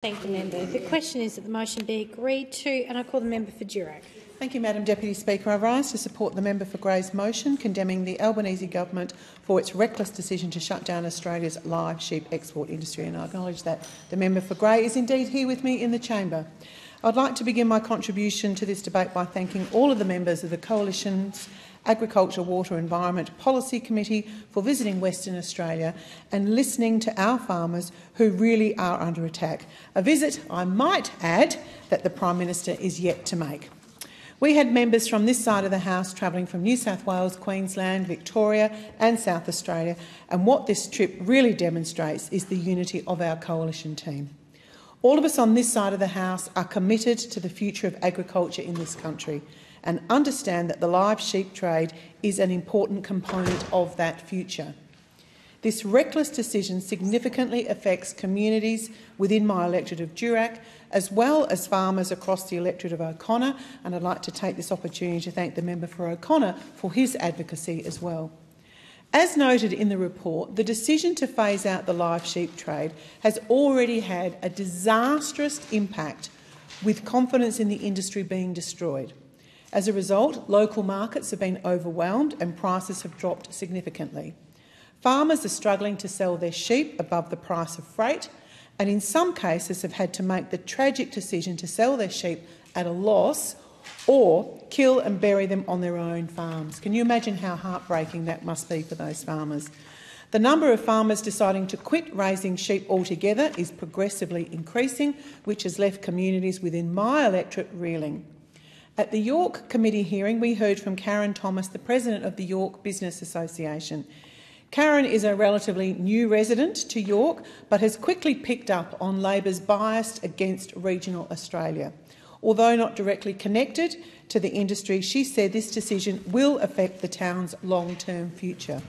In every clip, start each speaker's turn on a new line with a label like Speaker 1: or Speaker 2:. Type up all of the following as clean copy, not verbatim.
Speaker 1: Thank the member. The question is that the motion be agreed to, and I call the member for Durack.
Speaker 2: Thank you, Madam Deputy Speaker. I rise to support the member for Grey's motion condemning the Albanese government for its reckless decision to shut down Australia's live sheep export industry, and I acknowledge that the member for Grey is indeed here with me in the chamber. I'd like to begin my contribution to this debate by thanking all of the members of the Coalition's Agriculture, Water, Environment Policy Committee for visiting Western Australia and listening to our farmers who really are under attack. A visit, I might add, that the Prime Minister is yet to make. We had members from this side of the House travelling from New South Wales, Queensland, Victoria and South Australia, and what this trip really demonstrates is the unity of our coalition team. All of us on this side of the House are committed to the future of agriculture in this country and understand that the live sheep trade is an important component of that future. This reckless decision significantly affects communities within my electorate of Durack, as well as farmers across the electorate of O'Connor, and I'd like to take this opportunity to thank the member for O'Connor for his advocacy as well. As noted in the report, the decision to phase out the live sheep trade has already had a disastrous impact, with confidence in the industry being destroyed. As a result, local markets have been overwhelmed and prices have dropped significantly. Farmers are struggling to sell their sheep above the price of freight, and in some cases have had to make the tragic decision to sell their sheep at a loss or kill and bury them on their own farms. Can you imagine how heartbreaking that must be for those farmers? The number of farmers deciding to quit raising sheep altogether is progressively increasing, which has left communities within my electorate reeling. At the York Committee hearing, we heard from Karen Thomas, the President of the York Business Association. Karen is a relatively new resident to York, but has quickly picked up on Labor's bias against regional Australia. Although not directly connected to the industry, she said this decision will affect the town's long-term future.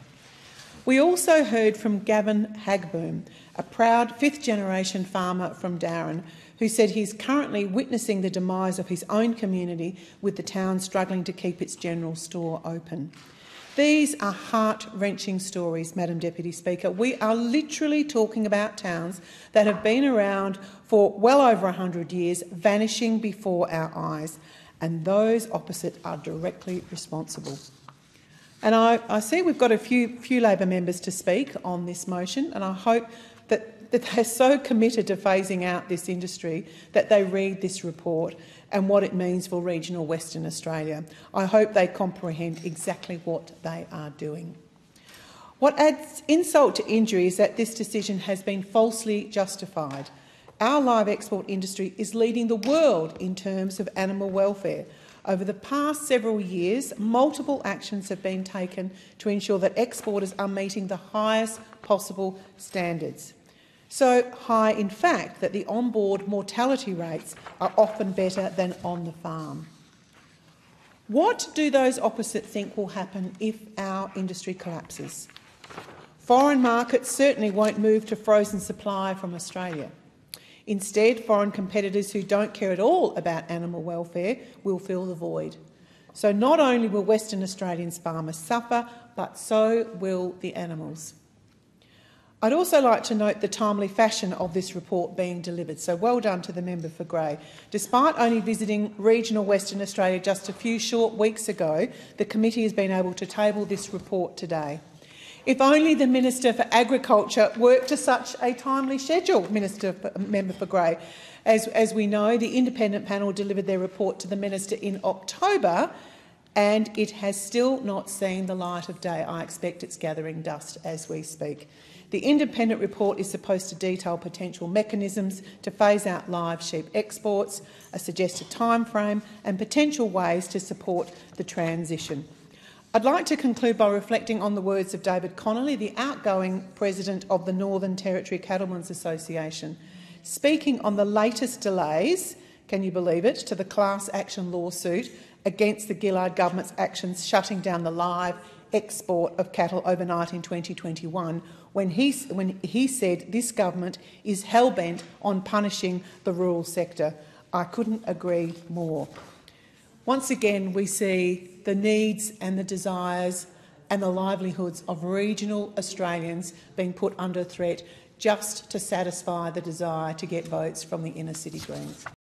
Speaker 2: We also heard from Gavin Hagboom, a proud fifth-generation farmer from Darren, who said he's currently witnessing the demise of his own community, with the town struggling to keep its general store open. These are heart-wrenching stories, Madam Deputy Speaker. We are literally talking about towns that have been around for well over 100 years, vanishing before our eyes, and those opposite are directly responsible. And I see we've got a few Labor members to speak on this motion, and I hope that they're so committed to phasing out this industry that they read this report and what it means for regional Western Australia. I hope they comprehend exactly what they are doing. What adds insult to injury is that this decision has been falsely justified. Our live export industry is leading the world in terms of animal welfare. Over the past several years, multiple actions have been taken to ensure that exporters are meeting the highest possible standards. So high, in fact, that the on-board mortality rates are often better than on the farm. What do those opposite think will happen if our industry collapses? Foreign markets certainly won't move to frozen supply from Australia. Instead, foreign competitors who don't care at all about animal welfare will fill the void. So not only will Western Australian farmers suffer, but so will the animals. I'd also like to note the timely fashion of this report being delivered, so well done to the member for Grey. Despite only visiting regional Western Australia just a few short weeks ago, the committee has been able to table this report today. If only the Minister for Agriculture worked to such a timely schedule, member for Grey. As we know, the independent panel delivered their report to the Minister in October, and it has still not seen the light of day. I expect it's gathering dust as we speak. The independent report is supposed to detail potential mechanisms to phase out live sheep exports, a suggested timeframe and potential ways to support the transition. I'd like to conclude by reflecting on the words of David Connolly, the outgoing president of the Northern Territory Cattlemen's Association, speaking on the latest delays, can you believe it, to the class action lawsuit against the Gillard government's actions shutting down the live export of cattle overnight in 2021, when he said this government is hell-bent on punishing the rural sector. I couldn't agree more. Once again, we see the needs and the desires and the livelihoods of regional Australians being put under threat just to satisfy the desire to get votes from the inner city Greens.